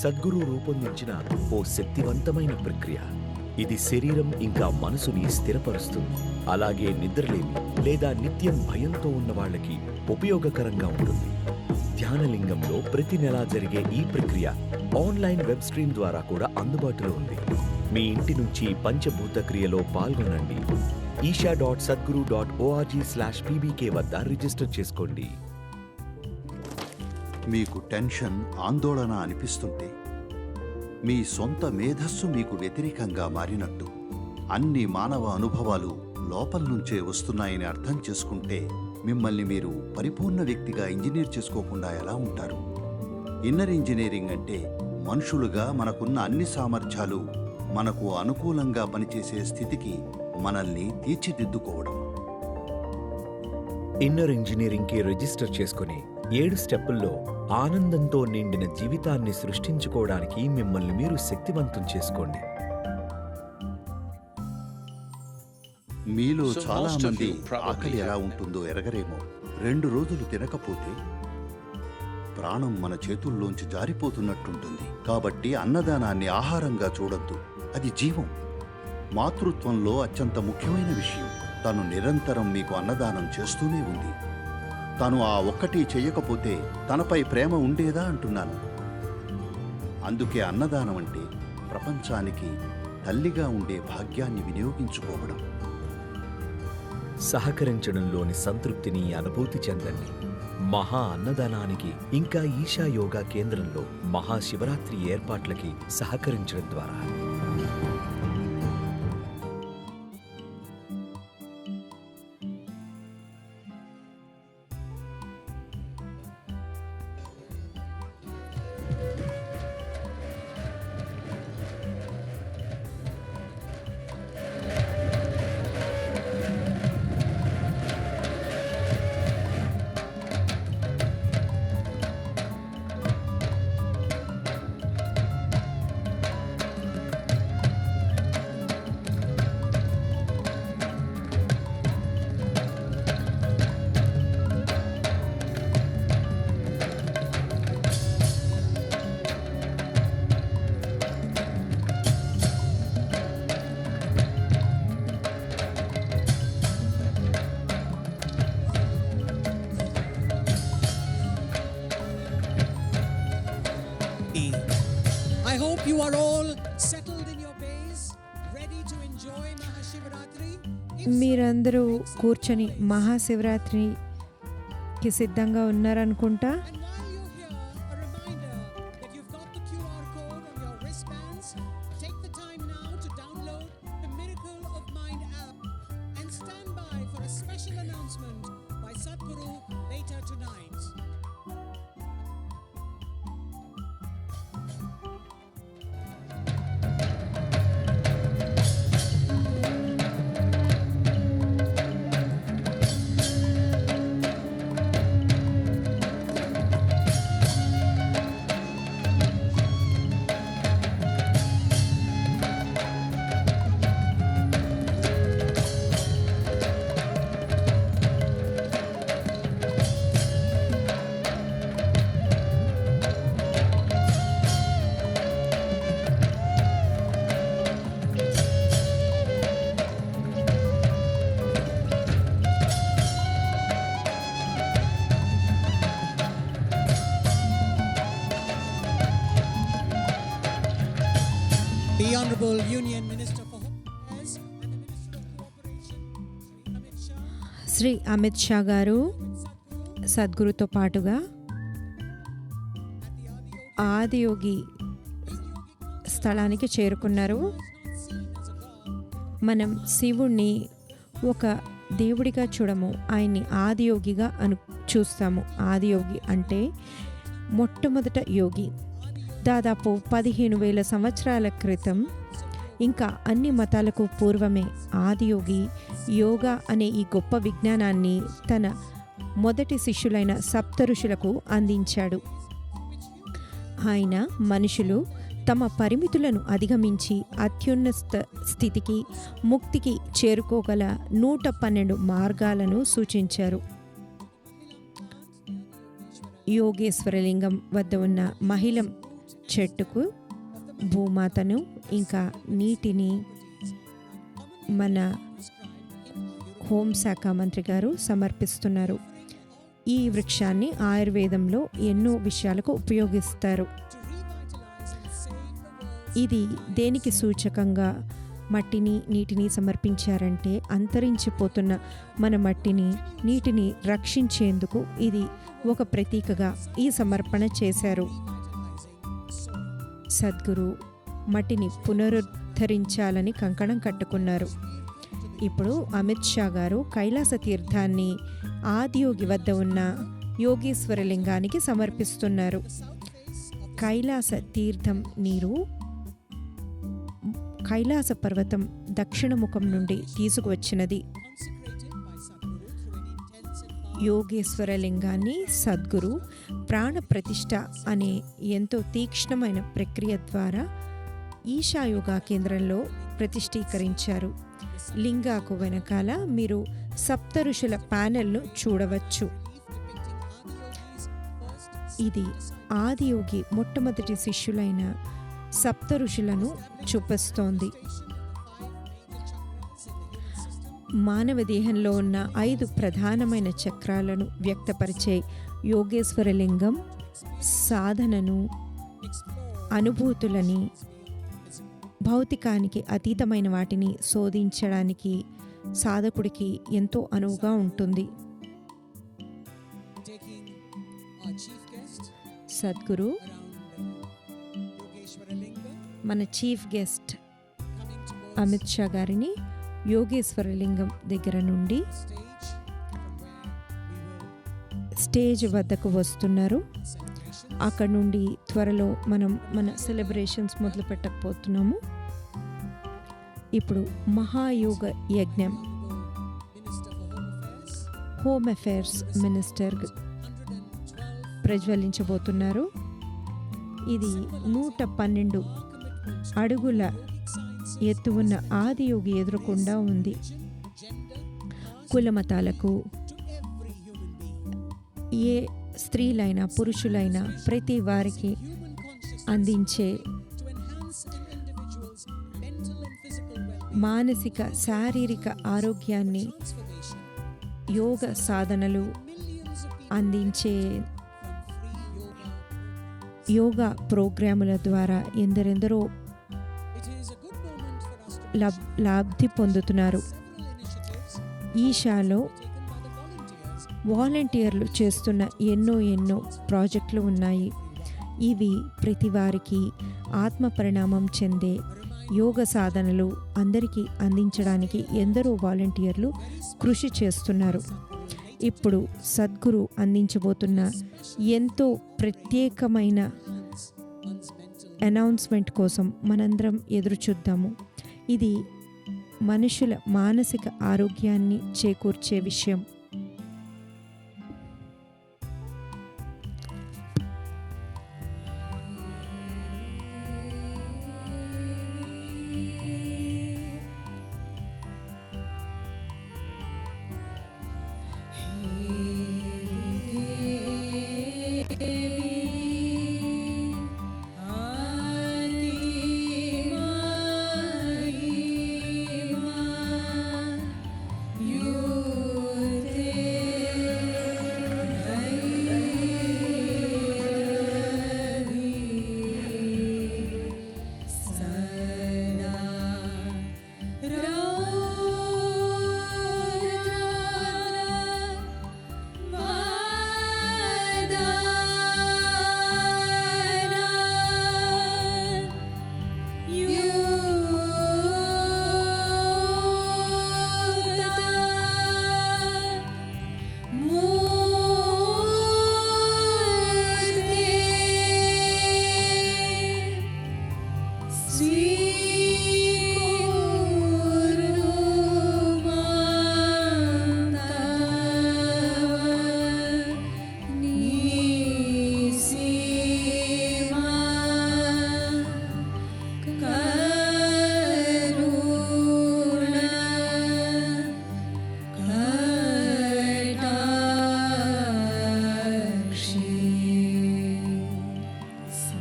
సద్గురు రూపొందించిన ఓ శక్తివంతమైన ప్రక్రియ. ఇది శరీరం ఇంకా మనసుని స్థిరపరుస్తుంది. అలాగే నిద్రలేమి లేదా నిత్యం భయంతో ఉన్న వాళ్ళకి ఉపయోగకరంగా ఉంటుంది. ధ్యానలింగంలో ప్రతి నెలా జరిగే ఈ ప్రక్రియ ఆన్లైన్ వెబ్ స్ట్రీమ్ ద్వారా కూడా అందుబాటులో ఉంది. మీ ఇంటి నుంచి పంచభూత క్రియలో పాల్గొనండి. isha.sadguru.org/pbk వద్ద రిజిస్టర్ చేసుకోండి. మీకు టెన్షన్, ఆందోళన అనిపిస్తుంటే, మీ సొంత మేధస్సు మీకు వ్యతిరేకంగా మారినట్టు, అన్ని మానవ అనుభవాలు లోపల నుంచే వస్తున్నాయని అర్థం చేసుకుంటే మిమ్మల్ని మీరు పరిపూర్ణ వ్యక్తిగా ఇంజనీర్ చేసుకోకుండా ఎలా ఉంటారు? ఇన్నర్ ఇంజనీరింగ్ అంటే మనుషులుగా మనకున్న అన్ని సామర్థ్యాలు మనకు అనుకూలంగా పనిచేసే స్థితికి మనల్ని తీర్చిదిద్దుకోవడం. ఇన్నర్ ఇంజనీరింగ్కి రిజిస్టర్ చేసుకుని 7 స్టెప్పుల్లో ఆనందంతో నిండిన జీవితాన్ని సృష్టించుకోవడానికి మిమ్మల్ని మీరు శక్తివంతం చేసుకోండి. మీలో చాలా మంది ఆకలి ఎలా ఉంటుందో ఎరగరేమో. 2 రోజులు తినకపోతే ప్రాణం మన చేతుల్లోంచి జారిపోతున్నట్టుంటుంది. కాబట్టి అన్నదానాన్ని ఆహారంగా చూడొద్దు, అది జీవం. మాతృత్వంలో అత్యంత ముఖ్యమైన విషయం, తను నిరంతరం మీకు అన్నదానం చేస్తూనే ఉంది. తను ఆ ఒక్కటి చెయ్యకపోతే తనపై ప్రేమ ఉండేదా అంటున్నాను. అందుకే అన్నదానం అంటే ప్రపంచానికి తల్లిగా ఉండే భాగ్యాన్ని వినియోగించుకోవడం. సహకరించడంలోని సంతృప్తిని అనుభూతి చెందండి. మహా అన్నదానానికి ఇంకా ఈశా యోగా కేంద్రంలో మహాశివరాత్రి ఏర్పాట్లకి సహకరించడం ద్వారా I hope you are all settled in your bays, ready to enjoy Mahashivratri. మీరందరూ కూర్చొని మహాశివరాత్రికి సిద్ధంగా ఉన్నారనుకుంటా. And while you're here, a reminder that you've got the QR code on your wristbands. Take the time now to download the Miracle of Mind app and stand by for a special announcement by Sadhguru later tonight. The Honorable Union Minister for Home Affairs and the Minister of Cooperation, Shri Amit Shah, Shri Amit Shah గారు సద్గురుతో పాటుగా ఆదియోగి స్థలానికి చేరుకున్నారు. మనం శివుణ్ణి ఒక దేవుడిగా చూడము, ఆయన్ని ఆదియోగిగా చూస్తాము. ఆదియోగి అంటే మొట్టమొదట యోగి. దాదాపు 15,000 సంవత్సరాల క్రితం, ఇంకా అన్ని మతాలకు పూర్వమే ఆదియోగి యోగా అనే ఈ గొప్ప విజ్ఞానాన్ని తన మొదటి శిష్యులైన సప్త ఋషులకు అందించాడు. ఆయన మనుషులు తమ పరిమితులను అధిగమించి అత్యున్నత స్థితికి, ముక్తికి చేరుకోగల 112 మార్గాలను సూచించారు. యోగేశ్వరలింగం వద్ద ఉన్న మహిళం చెట్టుకు భూమాతను ఇంకా నీటిని మన హోంశాఖ మంత్రి గారు సమర్పిస్తున్నారు. ఈ వృక్షాన్ని ఆయుర్వేదంలో ఎన్నో విషయాలకు ఉపయోగిస్తారు. ఇది దేనికి సూచకంగా మట్టిని నీటిని సమర్పించారంటే అంతరించిపోతున్న మన మట్టిని నీటిని రక్షించేందుకు ఇది ఒక ప్రతీకగా ఈ సమర్పణ చేశారు. సద్గురు మట్టిని పునరుద్ధరించాలని కంకణం కట్టుకున్నారు. ఇప్పుడు అమిత్ షా గారు కైలాస తీర్థాన్ని ఆదియోగి వద్ద ఉన్న యోగేశ్వర లింగానికి సమర్పిస్తున్నారు. కైలాస తీర్థం నీరు కైలాస పర్వతం దక్షిణముఖం నుండి తీసుకువచ్చినది. యోగేశ్వర లింగాన్ని సద్గురు ప్రాణ ప్రతిష్ఠ అనే ఎంతో తీక్ష్ణమైన ప్రక్రియ ద్వారా ఈశా యోగా కేంద్రంలో ప్రతిష్ఠీకరించారు. లింగాకు వెనకాల మీరు సప్త ఋషుల ప్యానెల్ను చూడవచ్చు. ఇది ఆదియోగి మొట్టమొదటి శిష్యులైన సప్త ఋషులను చూపిస్తోంది. మానవ దేహంలో ఉన్న 5 ప్రధానమైన చక్రాలను వ్యక్తపరిచే యోగేశ్వర లింగం సాధనను, అనుభూతులని, భౌతికానికి అతీతమైన వాటిని శోధించడానికి సాధకుడికి ఎంతో అనువుగా ఉంటుంది. సద్గురు మన చీఫ్ గెస్ట్ అమిత్ షా గారిని యోగేశ్వర లింగం దగ్గర నుండి స్టేజ్ వద్దకు వస్తున్నారు. అక్కడ నుండి త్వరలో మనం మన సెలబ్రేషన్స్ మొదలు పెట్టకపోతున్నాము. ఇప్పుడు మహాయోగ యజ్ఞం హోమ్ అఫైర్స్ మినిస్టర్ ప్రజ్వలించబోతున్నారు. ఇది 112 అడుగుల ఎత్తు ఉన్న ఆదియోగి ఎదురకుండా ఉంది. కులమతాలకు, ఏ స్త్రీలైనా పురుషులైనా ప్రతి వారికి అందించే మానసిక శారీరక ఆరోగ్యాన్ని యోగ సాధనలు అందించే యోగా ప్రోగ్రాముల ద్వారా ఎందరెందరో లబ్ధి పొందుతున్నారు. ఈషాలో వాలంటీర్లు చేస్తున్న ఎన్నో ప్రాజెక్టులు ఉన్నాయి. ఇవి ప్రతి వారికి ఆత్మ పరిణామం చెందే యోగ సాధనలు అందరికీ అందించడానికి ఎందరో వాలంటీర్లు కృషి చేస్తున్నారు. ఇప్పుడు సద్గురు అందించబోతున్న ఎంతో ప్రత్యేకమైన అనౌన్స్మెంట్ కోసం మనందరం ఎదురు చూద్దాము. ఇది మనుషుల మానసిక ఆరోగ్యాన్ని చేకూర్చే విషయం.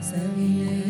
Savile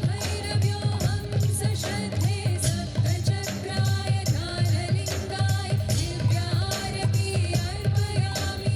भैरव्यो हंस श्रद्धे सप्तचक्राय ज्ञानलिङ्गाय दिव्यारती अर्पयामि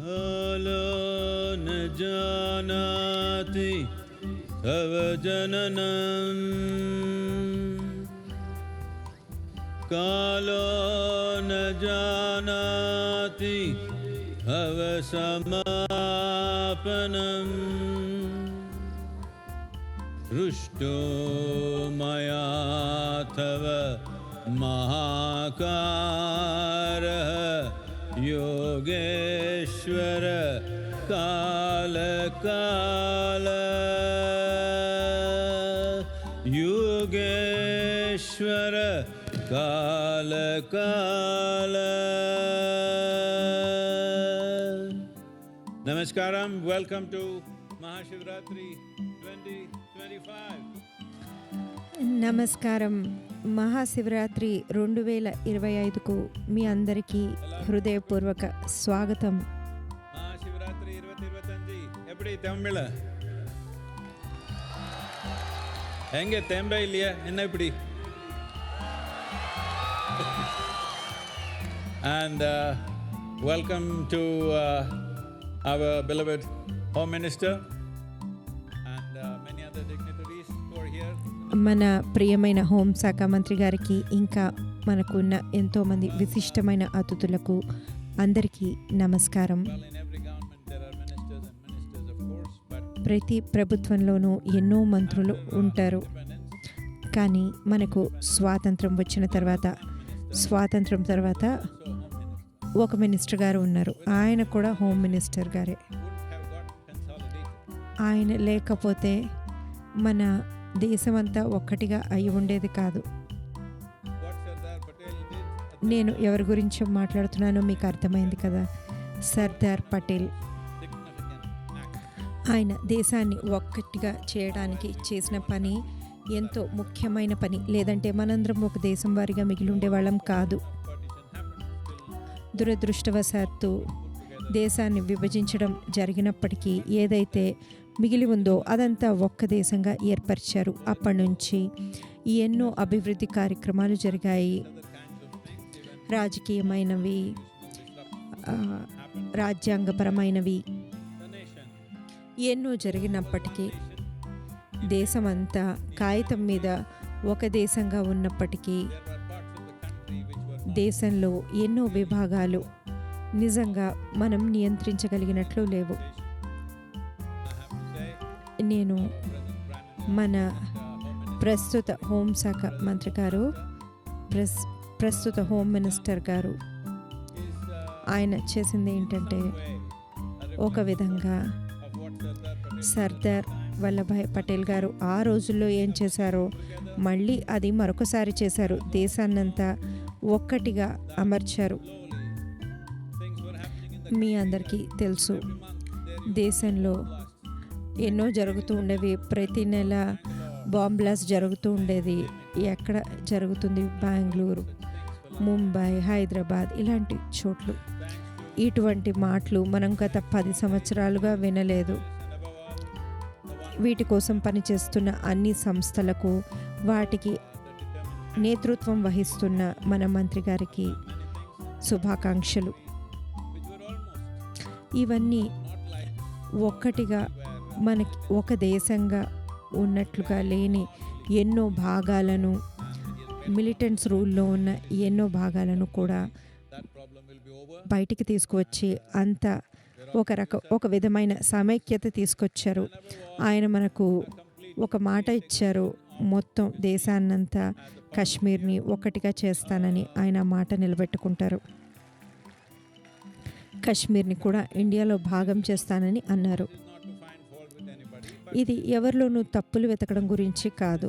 कालो न जानाति तव जननं कालो न जानाति तव समापनम् दृष्टो मया तव महाकारः योगेश्वर काल योगेश्वर काल Namaskaram, welcome to Mahashivratri 2025. నమస్కారం. మహాశివరాత్రి 2025కు మీ అందరికీ హృదయపూర్వక స్వాగతం. Mahashivratri 2025 எப்படி தமிழ்ல எங்க தேம்ப இல்லையா என்ன இப்படி and welcome to our beloved Home Minister and many other dignitaries who are here. మన ప్రియమైన హోంశాఖ మంత్రి గారికి ఇంకా మనకున్న ఎంతోమంది విశిష్టమైన అతిథులకు అందరికీ నమస్కారం. Well, in every government there are ministers and ministers of course, but ప్రతి ప్రభుత్వంలోనూ ఎన్నో మంత్రులు ఉంటారు. కానీ మనకు స్వాతంత్రం వచ్చిన తర్వాత ఒక మినిస్టర్ గారు ఉన్నారు. ఆయన కూడా హోమ్ మినిస్టర్ గారే. wouldn't have got consolidated. ఆయన లేకపోతే మన దేశమంతా ఒక్కటిగా అయి ఉండేది కాదు. What Sardar Patel did at నేను ఎవరి గురించి మాట్లాడుతున్నానో మీకు అర్థమైంది కదా. Sardar Patel significant act. ఆయన దేశాన్ని ఒక్కటిగా చేయడానికి చేసిన పని ఎంతో ముఖ్యమైన పని. లేదంటే మనందరం ఒక దేశం వారిగా మిగిలి ఉండేవాళ్ళం కాదు. Partition happened. Still దురదృష్టవశాత్తు దేశాన్ని విభజించడం జరిగినప్పటికీ ఏదైతే మిగిలి ఉందో అదంతా ఒక్క దేశంగా ఏర్పరిచారు. అప్పటి నుంచి ఎన్నో అభివృద్ధి కార్యక్రమాలు జరిగాయి. రాజకీయమైనవి, రాజ్యాంగపరమైనవి the nation ఎన్నో జరిగినప్పటికీ దేశమంతా కాగితం మీద ఒక దేశంగా ఉన్నప్పటికీ there were parts of the country which were దేశంలో ఎన్నో విభాగాలు నిజంగా మనం నియంత్రించగలిగినట్లు లేవు. I have to say నేను President Prime మన Home Minister ప్రస్తుత హోంశాఖ మంత్రి గారు, ప్రస్తుత హోమ్ మినిస్టర్ గారు is ఆయన చేసింది ఏంటంటే way ఒక విధంగా of what Sardar Patel Sardar Vallabhbhai Patel గారు ఆ రోజుల్లో ఏం చేశారో మళ్ళీ అది మరొకసారి చేశారు. దేశాన్నంతా ఒక్కటిగా అమర్చారు. things were happening in the మీ అందరికీ తెలుసు, month there దేశంలో ఎన్నో జరుగుతూ ఉండేవి. ప్రతి నెల బాంబ్ బ్లాస్ట్ జరుగుతూ ఉండేది. ఎక్కడ జరుగుతుంది? బెంగళూరు, ముంబై, హైదరాబాద్ ఇలాంటి చోట్లు. ఇటువంటి మాటలు మనం గత 10 సంవత్సరాలుగా వినలేదు. వీటి కోసం పనిచేస్తున్న అన్ని సంస్థలకు, వాటికి నేతృత్వం వహిస్తున్న మన మంత్రి గారికి శుభాకాంక్షలు. ఇవన్నీ ఒక్కటిగా మనకి ఒక దేశంగా ఉన్నట్లుగా లేని ఎన్నో భాగాలను, మిలిటెంట్స్ రూల్లో ఉన్న ఎన్నో భాగాలను కూడా that problem will be over. బయటికి తీసుకువచ్చి అంత ఒక విధమైన సమైక్యత తీసుకొచ్చారు. ఆయన మనకు ఒక మాట ఇచ్చారు, మొత్తం దేశాన్నంతా కాశ్మీర్ని ఒక్కటిగా చేస్తానని. ఆయన మాట నిలబెట్టుకుంటారు. కాశ్మీర్ని కూడా ఇండియాలో భాగం చేస్తానని అన్నారు. Not to find fault with anybody, but ఇది ఎవరిలోనూ తప్పులు వెతకడం గురించి కాదు,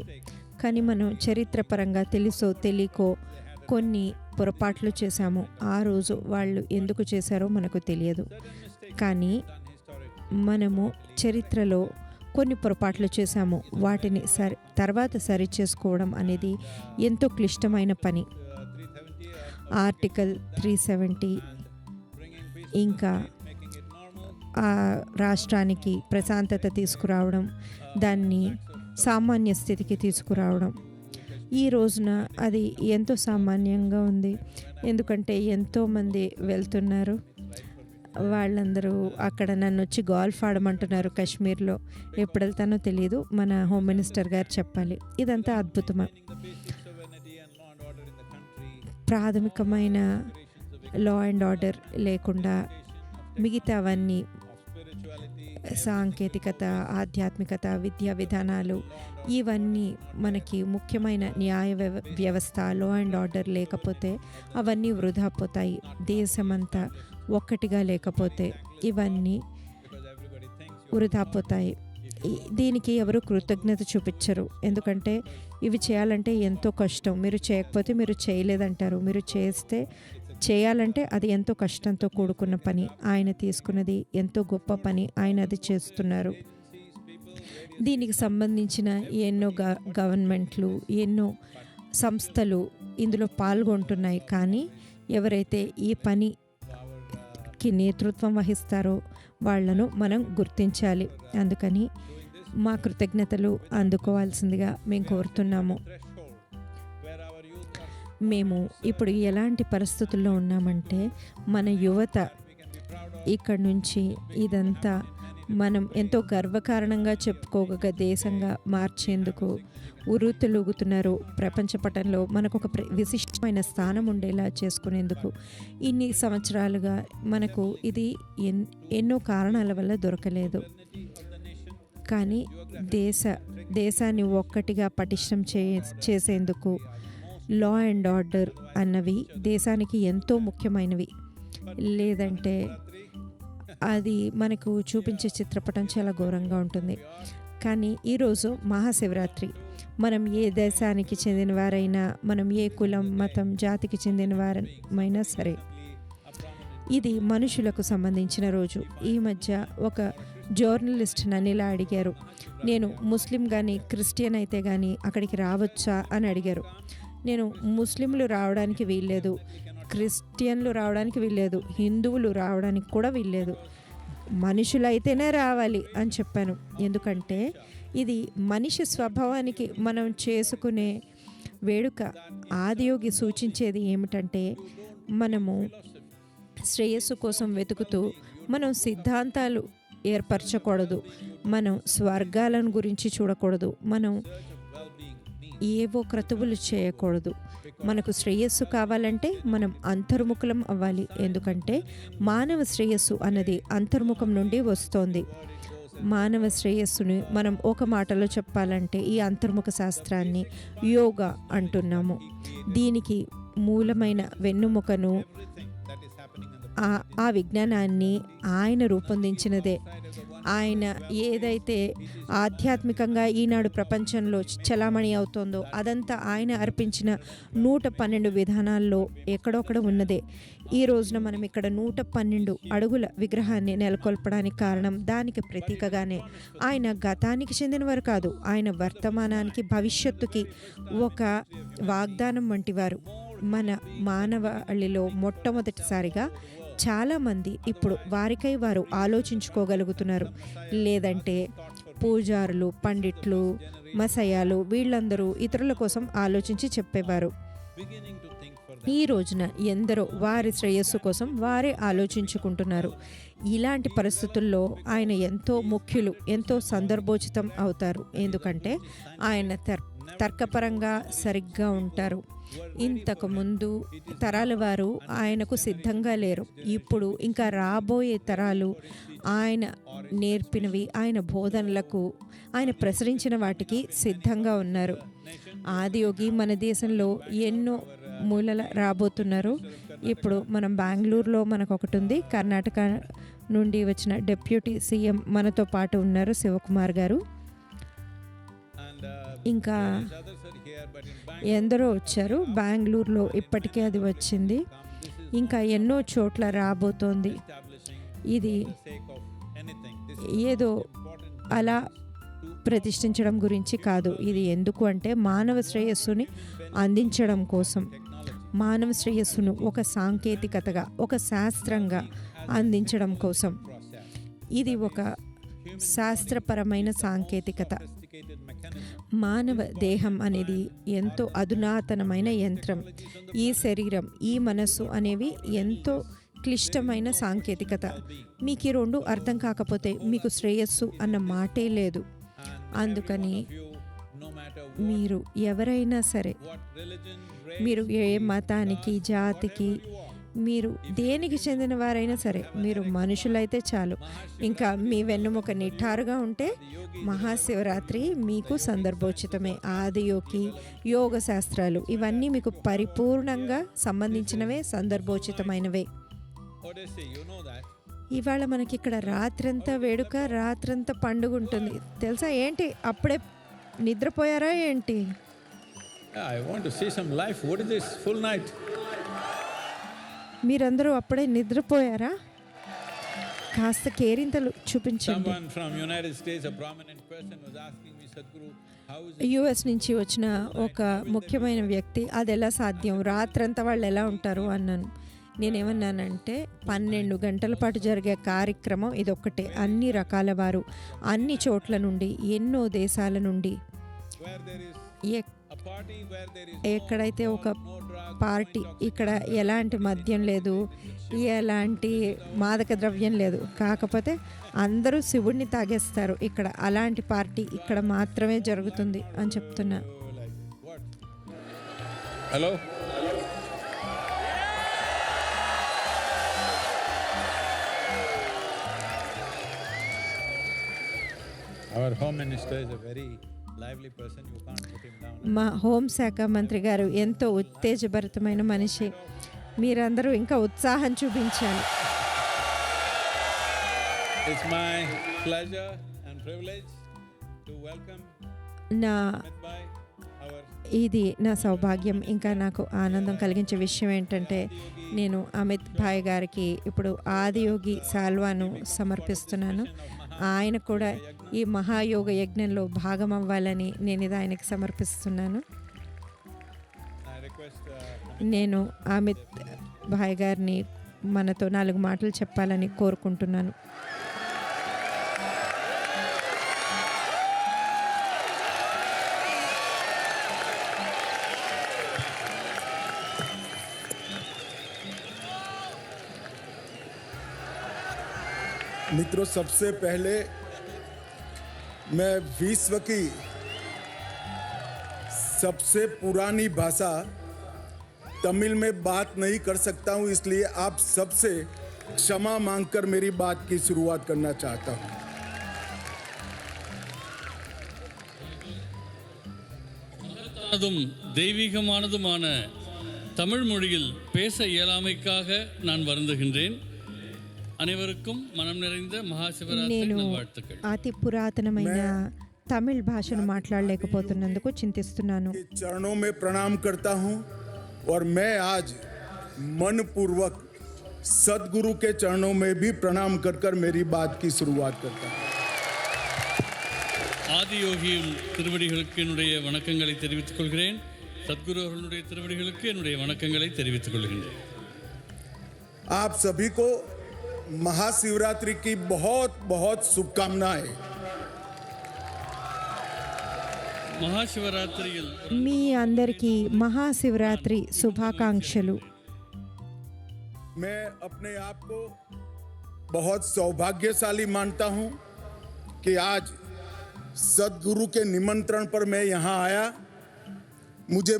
కానీ మనం చరిత్రపరంగా తెలుసో తెలియకో కొన్ని పొరపాట్లు చేశాము. ఆ రోజు వాళ్ళు ఎందుకు చేశారో మనకు తెలియదు, కానీ done historically. మనము చరిత్రలో కొన్ని పొరపాట్లు చేశాము. వాటిని తర్వాత సరి చేసుకోవడం అనేది ఎంతో క్లిష్టమైన పని. 370 ఆర్టికల్ 370 bringing peace, ఇంకా making it normal. ఆ రాష్ట్రానికి ప్రశాంతత తీసుకురావడం, దాన్ని సామాన్య స్థితికి తీసుకురావడం. ఈ రోజున అది ఎంతో సామాన్యంగా ఉంది, ఎందుకంటే ఎంతోమంది వెళ్తున్నారు. వాళ్ళందరూ అక్కడ నన్ను వచ్చి గోల్ఫ్ ఆడమంటున్నారు కాశ్మీర్లో. ఎప్పుడు వెళ్తానో తెలియదు, మన హోమ్ మినిస్టర్ గారు చెప్పాలి. ఇదంతా అద్భుతమా? the basic serenity and law and order in the country, ప్రాథమికమైన లా అండ్ ఆర్డర్ లేకుండా మిగతావన్నీ of spirituality, సాంకేతికత, ఆధ్యాత్మికత, విద్యా విధానాలు, ఇవన్నీ మనకి ముఖ్యమైన న్యాయ వ్యవస్థ, లా అండ్ ఆర్డర్ లేకపోతే అవన్నీ వృధా పోతాయి. దేశమంతా ఒక్కటిగా లేకపోతే ఇవన్నీ because everybody thinks you వృధా పోతాయి. దీనికి ఎవరు కృతజ్ఞత చూపించరు, ఎందుకంటే ఇవి చేయాలంటే ఎంతో కష్టం. మీరు చేయకపోతే మీరు చేయలేదంటారు, మీరు చేయాలంటే అది ఎంతో కష్టంతో కూడుకున్న పని. ఆయన తీసుకున్నది ఎంతో గొప్ప పని, ఆయన అది చేస్తున్నారు. దీనికి సంబంధించిన ఎన్నో గవర్నమెంట్లు, ఎన్నో సంస్థలు ఇందులో పాల్గొంటున్నాయి. కానీ ఎవరైతే ఈ పనికి నేతృత్వం వహిస్తారో వాళ్ళను మనం గుర్తించాలి. అందుకని మా కృతజ్ఞతలు అందుకోవాల్సిందిగా మేము కోరుతున్నాము. where our youth are, మేము ఇప్పుడు ఎలాంటి పరిస్థితుల్లో ఉన్నామంటే మన యువత ఇక్కడ నుంచి ఇదంతా మనం ఎంతో గర్వకారణంగా చెప్పుకోగల దేశంగా మార్చేందుకు ఉరుతులుగుతున్నారు. ప్రపంచ పటంలో మనకు ఒక విశిష్టమైన స్థానం ఉండేలా చేసుకునేందుకు ఇన్ని సంవత్సరాలుగా మనకు ఇది ఎన్నో కారణాల వల్ల దొరకలేదు. కానీ దేశాన్ని ఒక్కటిగా పటిష్టం చేసేందుకు లా అండ్ ఆర్డర్ అన్నవి దేశానికి ఎంతో ముఖ్యమైనవి. లేదంటే అది మనకు చూపించే చిత్రపటం చాలా ఘోరంగా ఉంటుంది. కానీ ఈరోజు మహాశివరాత్రి. మనం ఏ దేశానికి చెందినవారైనా, మనం ఏ కులం, మతం, జాతికి చెందినవారైనా సరే, ఇది మనుషులకు సంబంధించిన రోజు. ఈ మధ్య ఒక జర్నలిస్ట్ నన్ను ఇలా అడిగారు, నేను ముస్లిం కానీ క్రిస్టియన్ అయితే కానీ అక్కడికి రావచ్చా అని అడిగారు. నేను ముస్లింలు రావడానికి వీల్లేదు, క్రిస్టియన్లు రావడానికి వీల్లేదు, హిందువులు రావడానికి కూడా వీల్లేదు, మనుషులైతేనే రావాలి అని చెప్పాను. ఎందుకంటే ఇది మనిషి స్వభావానికి మనం చేసుకునే వేడుక. ఆదియోగి సూచించేది ఏమిటంటే మనము శ్రేయస్సు కోసం వెతుకుతూ మనం సిద్ధాంతాలు ఏర్పరచకూడదు, మనం స్వర్గాలను గురించి చూడకూడదు, మనం ఏవో క్రతువులు చేయకూడదు. మనకు శ్రేయస్సు కావాలంటే మనం అంతర్ముఖం అవ్వాలి. ఎందుకంటే మానవ శ్రేయస్సు అన్నది అంతర్ముఖం నుండి వస్తోంది. మానవ శ్రేయస్సుని మనం ఒక మాటలో చెప్పాలంటే ఈ అంతర్ముఖ శాస్త్రాన్ని యోగా అంటున్నాము. దీనికి మూలమైన వెన్నుముకను ఆ విజ్ఞానాన్ని ఆయన రూపొందించినదే. ఆయన ఏదైతే ఆధ్యాత్మికంగా ఈనాడు ప్రపంచంలో చలామణి అవుతోందో అదంతా ఆయన అర్పించిన 112 విధానాల్లో ఎక్కడొక్కడ ఉన్నదే. ఈ రోజున మనం ఇక్కడ 112 అడుగుల విగ్రహాన్ని నెలకొల్పడానికి కారణం దానికి ప్రతీకగానే. ఆయన గతానికి చెందినవారు కాదు, ఆయన వర్తమానానికి, భవిష్యత్తుకి ఒక వాగ్దానం వంటివారు. మన మానవాళిలో మొట్టమొదటిసారిగా చాలామంది ఇప్పుడు వారికై వారు ఆలోచించుకోగలుగుతున్నారు. లేదంటే పూజారులు, పండిట్లు, మసయాలు వీళ్ళందరూ ఇతరుల కోసం ఆలోచించి చెప్పేవారు. ఈ రోజున ఎందరో వారి శ్రేయస్సు కోసం వారే ఆలోచించుకుంటున్నారు. ఇలాంటి పరిస్థితుల్లో ఆయన ఎంతో ముఖ్యులు, ఎంతో సందర్భోచితం అవుతారు. ఎందుకంటే ఆయన తర్కపరంగా సరిగ్గా ఉంటారు. ఇంతకుముందు తరాల వారు ఆయనకు సిద్ధంగా లేరు. ఇప్పుడు ఇంకా రాబోయే తరాలు ఆయన నేర్పినవి, ఆయన బోధనలకు, ఆయన ప్రసరించిన వాటికి సిద్ధంగా ఉన్నారు. ఆదియోగి మన దేశంలో ఎన్నో మూలల రాబోతున్నారు. ఇప్పుడు మనం బెంగళూరులో మనకు ఒకటి ఉంది. కర్ణాటక నుండి వచ్చిన డిప్యూటీ సీఎం మనతో పాటు ఉన్నారు, శివకుమార్ గారు. ఇంకా ఎందరో వచ్చారు. బెంగళూరులో ఇప్పటికే అది వచ్చింది, ఇంకా ఎన్నో చోట్ల రాబోతోంది. ఇది ఏదో అలా ప్రతిష్ఠించడం గురించి కాదు. ఇది ఎందుకు అంటే మానవ శ్రేయస్సుని అందించడం కోసం, మానవ శ్రేయస్సును ఒక సాంకేతికతగా, ఒక శాస్త్రంగా అందించడం కోసం. ఇది ఒక శాస్త్రపరమైన సాంకేతికత. మానవ దేహం అనేది ఎంతో అధునాతనమైన యంత్రం. ఈ శరీరం, ఈ మనస్సు అనేవి ఎంతో క్లిష్టమైన సాంకేతికత. మీకు ఈ రెండు అర్థం కాకపోతే మీకు శ్రేయస్సు అన్న మాటే లేదు. అందుకని no matter మీరు ఎవరైనా సరే, what religion, మీరు ఏ మతానికి, జాతికి, మీరు దేనికి చెందిన వారైనా సరే, మీరు మనుషులైతే చాలు. ఇంకా మీ వెన్నుముక నిఠారుగా ఉంటే మహాశివరాత్రి మీకు సందర్భోచితమే. ఆదియోగి, యోగ శాస్త్రాలు ఇవన్నీ మీకు పరిపూర్ణంగా సంబంధించినవే, సందర్భోచితమైనవే. Odyssey, you know that. ఇవాళ మనకి ఇక్కడ రాత్రంతా వేడుక, రాత్రంతా పండుగ ఉంటుంది తెలుసా. ఏంటి అప్పుడే నిద్రపోయారా ఏంటి? Yeah, I want to see some life. What is this? Full night. మీరందరూ అప్పుడే నిద్రపోయారా? కాస్త కేరింతలు చూపించండి. Someone from United States, a prominent person, was asking me, Sadhguru, how is it? US నుంచి వచ్చిన ఒక ముఖ్యమైన వ్యక్తి, అది ఎలా సాధ్యం, రాత్రంతా వాళ్ళు ఎలా ఉంటారు అన్నాను. నేనేమన్నానంటే 12 గంటల పాటు జరిగే కార్యక్రమం ఇదొక్కటే. అన్ని రకాల వారు, అన్ని చోట్ల నుండి, ఎన్నో దేశాల నుండి, Where there is a party, where there is ఎక్కడైతే ఒక no drug, పార్టీ, ఇక్కడ ఎలాంటి మద్యం లేదు, ఎలాంటి మాదక ద్రవ్యం లేదు, కాకపోతే అందరూ శివుడిని తాగేస్తారు ఇక్కడ. అలాంటి పార్టీ ఇక్కడ మాత్రమే జరుగుతుంది అని చెప్తున్నా. like what? Hello? Our home minister is a very lively person. You can't put him down. మా హోంశాఖ మంత్రి గారు ఎంతో ఉత్తేజభరితమైన మనిషి. మీరందరూ ఇంకా ఉత్సాహం చూపించాలి. It's my pleasure and privilege to welcome నా Amit Bhai, our ఇది నా సౌభాగ్యం, ఇంకా నాకు ఆనందం కలిగించే విషయం ఏంటంటే నేను అమిత్ భాయ్ గారికి ఇప్పుడు ఆదియోగి సాల్వాను సమర్పిస్తున్నాను. ఆయన కూడా ఈ మహాయోగ యజ్ఞంలో భాగం అవ్వాలని నేను ఇది ఆయనకి సమర్పిస్తున్నాను. I request నేను అమిత్ భాయ్ గారిని మనతో 4 మాటలు చెప్పాలని కోరుకుంటున్నాను. मित्रों, सबसे पहले मैं विश्व की सबसे पुरानी भाषा तमिल में बात नहीं कर सकता हूं, इसलिए आप सबसे क्षमा मांगकर मेरी बात की शुरुआत करना चाहता हूं. அதும் தெய்வீகமானதுமான தமிழ் மொழியில் பேச இயலாமைக்காக நான் வருந்துகின்றேன். அனைவருக்கும் மனம் நிறைந்த மகாசிவராத்திரி నేను நல்வாழ்த்துக்கள். అతి పురాతనమైన తమిళ్ భాషను మాట్లాడలేకపోతున్నందుకు చింతిస్తున్నాను. के चरणों में प्रणाम करता हूं और मैं आज मनपूर्वक सदगुरु के चरणों में भी प्रणाम कर कर मेरी बात की शुरुआत करता हूं. ஆதியோகியின் திருவடிகளுக்கு என்னுடைய வணக்கங்களை தெரிவித்துக் கொள்கிறேன். சத்குரு அவர்களுடைய திருவடிகளுக்கு என்னுடைய வணக்கங்களை தெரிவித்துக் கொள்கின்றேன். आप सभी को महाशिवरात्रि की बहुत बहुत शुभकामनाएं. మహాశివరాత్రిயில் మీ అందరికీ మహాశివరాత్రి శుభాకాంక్షలు. मैं अपने आप को बहुत सौभाग्यशाली मानता हूं कि आज सदगुरु के निमंत्रण पर मैं यहां आया. मुझे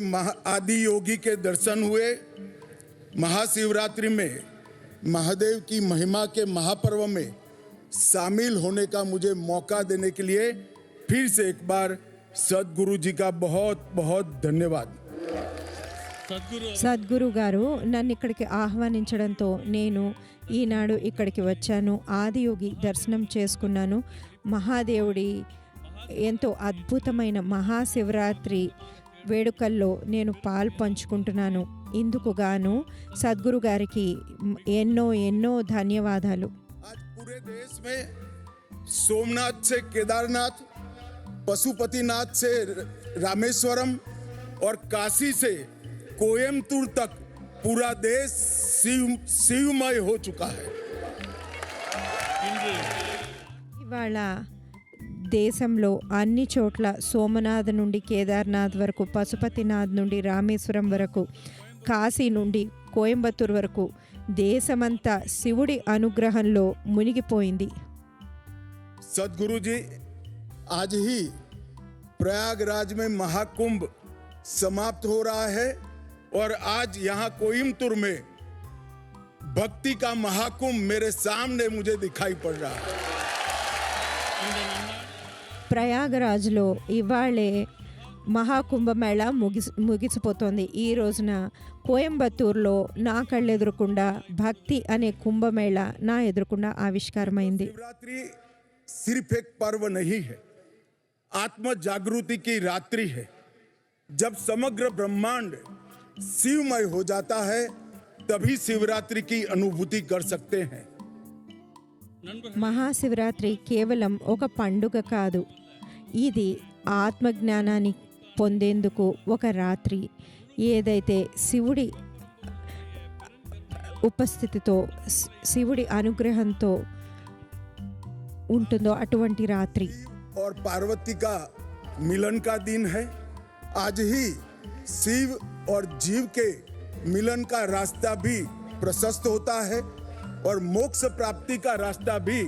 आदि योगी के दर्शन हुए. महाशिवरात्रि में महादेव की महिमा के महापर्व में शामिल होने का मुझे मौका देने के लिए फिर से एक बार सदगुरु जी का बहुत बहुत धन्यवाद. సద్గురు సద్గురు గారు నన్ను ఇక్కడికి ఆహ్వానించడంతో నేను ఈనాడు ఇక్కడికి వచ్చాను. ఆదియోగి దర్శనం చేసుకున్నాను. మహాదేవుడి ఎంతో అద్భుతమైన మహాశివరాత్రి వేడుకల్లో నేను పాలు పంచుకుంటున్నాను. ఇందుకు గాను సద్గురు గారికి ఎన్నో ఎన్నో ధన్యవాదాలు. आज पूरे देश में सोमनाथ से केदारनाथ, पशुपतिनाथ से रामेश्वरम और काशी से कोयम्बतूर तक पूरा देश शिवमय हो चुका है. இன்று ఇవాళ దేశంలో అన్ని చోట్ల సోమనాథ్ నుండి కేదార్నాథ్ వరకు, పశుపతినాథ్ నుండి రామేశ్వరం వరకు, కాశీ నుండి కోయంబత్తూర్ వరకు దేశమంతా శివుడి అనుగ్రహంలో మునిగిపోయింది. सदगुरु जी, आज ही प्रयागराज में महाकुंभ समाप्त हो रहा है और आज यहाँ कोयम्बतूर में भक्ति का महाकुंभ मेरे सामने मुझे दिखाई पड़ रहा है. ప్రయాగరాజ్లో ఇవాళే మహాకుంభమేళ ముగిసిపోతోంది. ఈ రోజున కోయంబత్తూరులో నా కళ్ళెదురకుండా భక్తి అనే కుంభమేళ నా ఎదురకుండా ఆవిష్కారమైంది. शिवरात्रि सिर्फ एक पर्व नहीं है, आत्म जागृति की रात्रि है. जब समग्र ब्रह्मांड शिवमय हो जाता है तभी शिवरात्रि की अनुभूति कर सकते हैं. మహాశివరాత్రి కేవలం ఒక పండుగ కాదు, ఇది ఆత్మజ్ఞానాన్ని పొందేందుకు ఒక రాత్రి. ఏదైతే శివుడి ఉపస్థితితో శివుడి అనుగ్రహంతో ఉంటుందో అటువంటి రాత్రి. और पार्वती का मिलन का दिन है. आज ही शिव और जीव के मिलन का रास्ता भी प्रशस्त होता है और मोक्ष प्राप्ति का रास्ता भी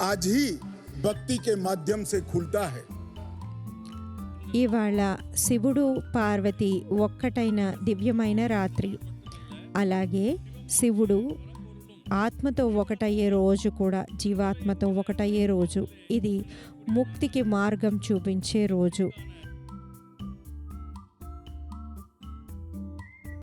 आज ही भक्ति के माध्यम से खुलता है. ఇవాళ శివుడు పార్వతి ఒక్కటైన దివ్యమైన రాత్రి. అలాగే శివుడు ఆత్మతో ఒకటయ్యే రోజు కూడా జీవాత్మతో ఒకటయ్యే రోజు. ఇది ముక్తికి మార్గం చూపించే రోజు.